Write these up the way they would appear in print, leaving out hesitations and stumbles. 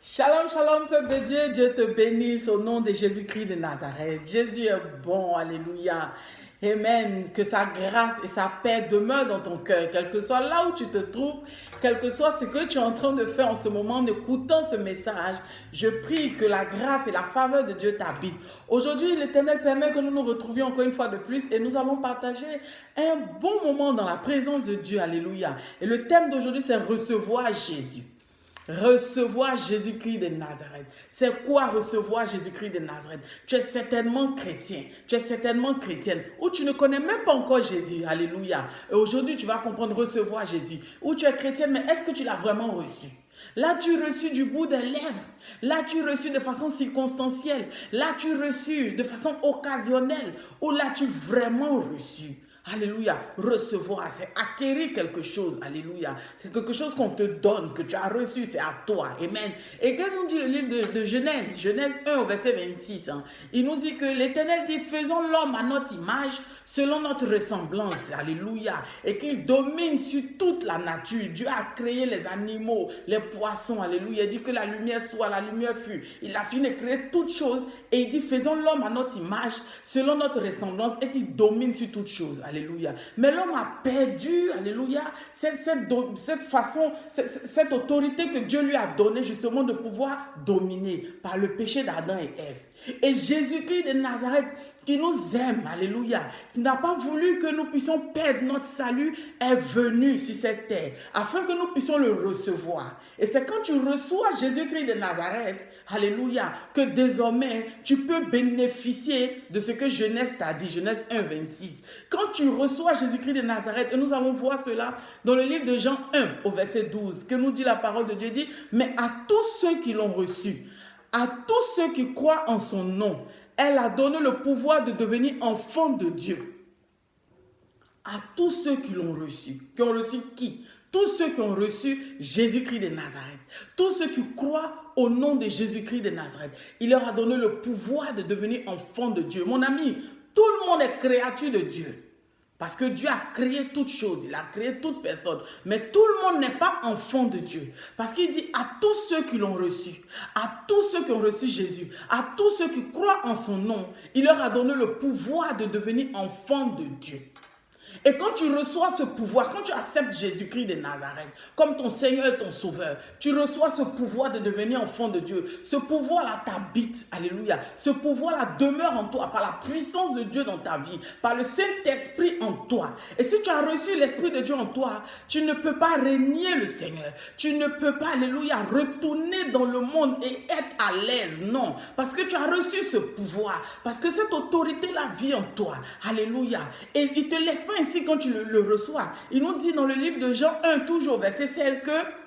Shalom, shalom, peuple de Dieu. Dieu te bénisse au nom de Jésus-Christ de Nazareth. Jésus est bon, alléluia. Amen. Que sa grâce et sa paix demeurent dans ton cœur, quel que soit là où tu te trouves, quel que soit ce que tu es en train de faire en ce moment, en écoutant ce message. Je prie que la grâce et la faveur de Dieu t'habitent. Aujourd'hui, l'Éternel permet que nous nous retrouvions encore une fois de plus et nous allons partager un bon moment dans la présence de Dieu. Alléluia. Et le thème d'aujourd'hui, c'est recevoir Jésus. Recevoir Jésus-Christ de Nazareth. C'est quoi recevoir Jésus-Christ de Nazareth? Tu es certainement chrétien, tu es certainement chrétienne, ou tu ne connais même pas encore Jésus. Alléluia. Et aujourd'hui, tu vas comprendre recevoir Jésus. Ou tu es chrétienne, mais est-ce que tu l'as vraiment reçu? L'as-tu reçu du bout des lèvres? L'as-tu reçu de façon circonstancielle? L'as-tu reçu de façon occasionnelle? Ou l'as-tu vraiment reçu? Alléluia. Recevoir, c'est acquérir quelque chose. Alléluia. C'est quelque chose qu'on te donne, que tu as reçu, c'est à toi. Amen. Et quand nous dit le livre de Genèse, Genèse 1 au verset 26, il nous dit que l'Éternel dit, faisons l'homme à notre image, selon notre ressemblance. Alléluia. Et qu'il domine sur toute la nature. Dieu a créé les animaux, les poissons. Alléluia. Il dit que la lumière soit, la lumière fut. Il a fini de créer toutes choses. Et il dit, faisons l'homme à notre image, selon notre ressemblance, et qu'il domine sur toutes choses. Alléluia. Mais l'homme a perdu, alléluia, cette façon, cette autorité que Dieu lui a donnée justement de pouvoir dominer par le péché d'Adam et Ève. Et Jésus-Christ de Nazareth, qui nous aime, alléluia, qui n'a pas voulu que nous puissions perdre notre salut, est venu sur cette terre, afin que nous puissions le recevoir. Et c'est quand tu reçois Jésus-Christ de Nazareth, alléluia, que désormais, tu peux bénéficier de ce que Genèse t'a dit, Genèse 1, 26. Quand tu reçois Jésus-Christ de Nazareth, et nous allons voir cela dans le livre de Jean 1, au verset 12, que nous dit la parole de Dieu, dit, mais à tous ceux qui l'ont reçu, à tous ceux qui croient en son nom, elle a donné le pouvoir de devenir enfants de Dieu. À tous ceux qui l'ont reçu. Qui ont reçu qui? Tous ceux qui ont reçu Jésus-Christ de Nazareth. Tous ceux qui croient au nom de Jésus-Christ de Nazareth. Il leur a donné le pouvoir de devenir enfants de Dieu. Mon ami, tout le monde est créature de Dieu. Parce que Dieu a créé toutes choses, il a créé toute personne. Mais tout le monde n'est pas enfant de Dieu. Parce qu'il dit à tous ceux qui l'ont reçu, à tous ceux qui ont reçu Jésus, à tous ceux qui croient en son nom, il leur a donné le pouvoir de devenir enfants de Dieu. Et quand tu reçois ce pouvoir, quand tu acceptes Jésus-Christ de Nazareth comme ton Seigneur et ton Sauveur, tu reçois ce pouvoir de devenir enfant de Dieu. Ce pouvoir-là t'habite, alléluia. Ce pouvoir-là demeure en toi par la puissance de Dieu dans ta vie, par le Saint-Esprit en toi. Et si tu as reçu l'Esprit de Dieu en toi, tu ne peux pas régner le Seigneur. Tu ne peux pas, alléluia, retourner dans le monde et être à l'aise. Non, parce que tu as reçu ce pouvoir, parce que cette autorité-là vit en toi. Alléluia. Et il ne te laisse pas ainsi quand tu le reçois. Il nous dit dans le livre de Jean 1, toujours verset 16, que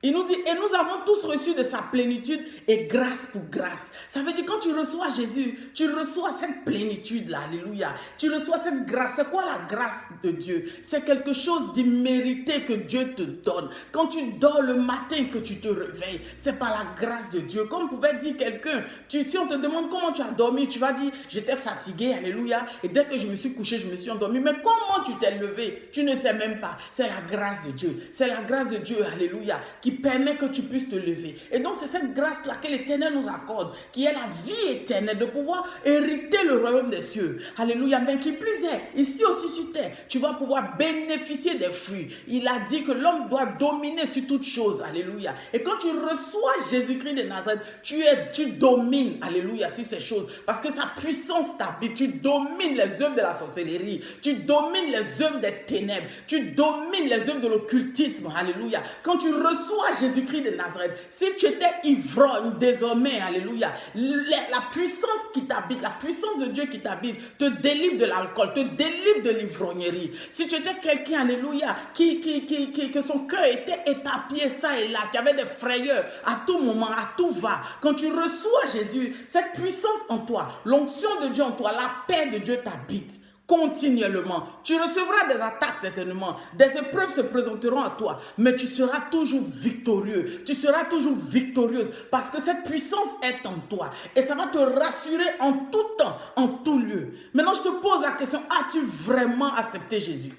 il nous dit, et nous avons tous reçu de sa plénitude et grâce pour grâce. Ça veut dire quand tu reçois Jésus, tu reçois cette plénitude-là, alléluia. Tu reçois cette grâce. C'est quoi la grâce de Dieu? C'est quelque chose d'immérité que Dieu te donne. Quand tu dors le matin, que tu te réveilles, c'est par la grâce de Dieu. Comme pouvait dire quelqu'un, si on te demande comment tu as dormi, tu vas dire, j'étais fatigué, alléluia. Et dès que je me suis couché, je me suis endormi. Mais comment tu t'es levé? Tu ne sais même pas. C'est la grâce de Dieu. C'est la grâce de Dieu, alléluia, qui permet que tu puisses te lever. Et donc c'est cette grâce-là que l'Éternel nous accorde, qui est la vie éternelle, de pouvoir hériter le royaume des cieux. Alléluia. Mais qui plus est, ici aussi sur terre, tu vas pouvoir bénéficier des fruits. Il a dit que l'homme doit dominer sur toutes choses. Alléluia. Et quand tu reçois Jésus-Christ de Nazareth, tu domines, alléluia, sur ces choses. Parce que sa puissance t'habite. Tu domines les œuvres de la sorcellerie. Tu domines les œuvres des ténèbres. Tu domines les œuvres de l'occultisme. Alléluia. Quand tu reçois Jésus-Christ de Nazareth, si tu étais ivrogne désormais, alléluia, la puissance qui t'habite, la puissance de Dieu qui t'habite, te délivre de l'alcool, te délivre de l'ivrognerie. Si tu étais quelqu'un, alléluia, que son cœur était éparpillé ça et là, qui avait des frayeurs à tout moment, à tout va, quand tu reçois Jésus, cette puissance en toi, l'onction de Dieu en toi, la paix de Dieu t'habite. Continuellement, tu recevras des attaques certainement, des épreuves se présenteront à toi, mais tu seras toujours victorieux, tu seras toujours victorieuse parce que cette puissance est en toi et ça va te rassurer en tout temps, en tout lieu. Maintenant, je te pose la question, as-tu vraiment accepté Jésus?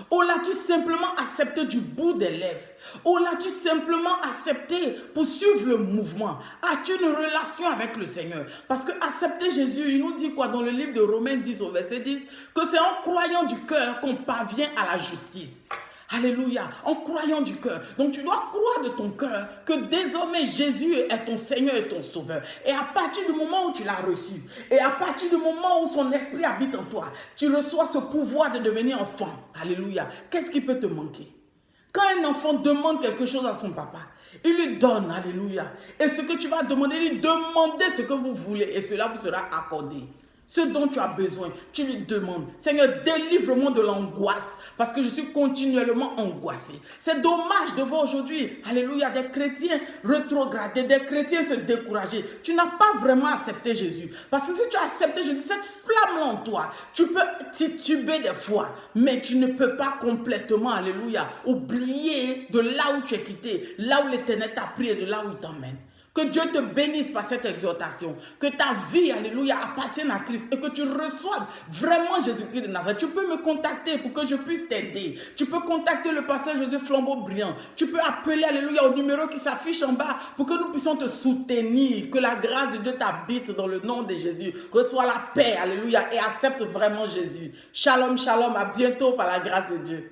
Ou l'as-tu simplement accepté du bout des lèvres? Ou l'as-tu simplement accepté pour suivre le mouvement? As-tu une relation avec le Seigneur? Parce que accepter Jésus, il nous dit quoi dans le livre de Romains 10 au verset 10? Que c'est en croyant du cœur qu'on parvient à la justice. Alléluia, en croyant du cœur. Donc tu dois croire de ton cœur que désormais Jésus est ton Seigneur et ton Sauveur. Et à partir du moment où tu l'as reçu, et à partir du moment où son esprit habite en toi, tu reçois ce pouvoir de devenir enfant. Alléluia. Qu'est-ce qui peut te manquer? Quand un enfant demande quelque chose à son papa, il lui donne, alléluia. Et ce que tu vas demander, lui demandez ce que vous voulez et cela vous sera accordé. Ce dont tu as besoin, tu lui demandes. Seigneur, délivre-moi de l'angoisse parce que je suis continuellement angoissé. C'est dommage de voir aujourd'hui, alléluia, des chrétiens rétrogradés, des chrétiens se décourager. Tu n'as pas vraiment accepté Jésus. Parce que si tu as accepté Jésus, cette flamme en toi, tu peux tituber des fois, mais tu ne peux pas complètement, alléluia, oublier de là où tu es quitté, là où l'Éternel t'a pris et de là où il t'emmène. Que Dieu te bénisse par cette exhortation. Que ta vie, alléluia, appartienne à Christ et que tu reçoives vraiment Jésus-Christ de Nazareth. Tu peux me contacter pour que je puisse t'aider. Tu peux contacter le pasteur José Flambeau-Briand. Tu peux appeler, alléluia, au numéro qui s'affiche en bas pour que nous puissions te soutenir. Que la grâce de Dieu t'habite dans le nom de Jésus. Reçois la paix, alléluia, et accepte vraiment Jésus. Shalom, shalom, à bientôt par la grâce de Dieu.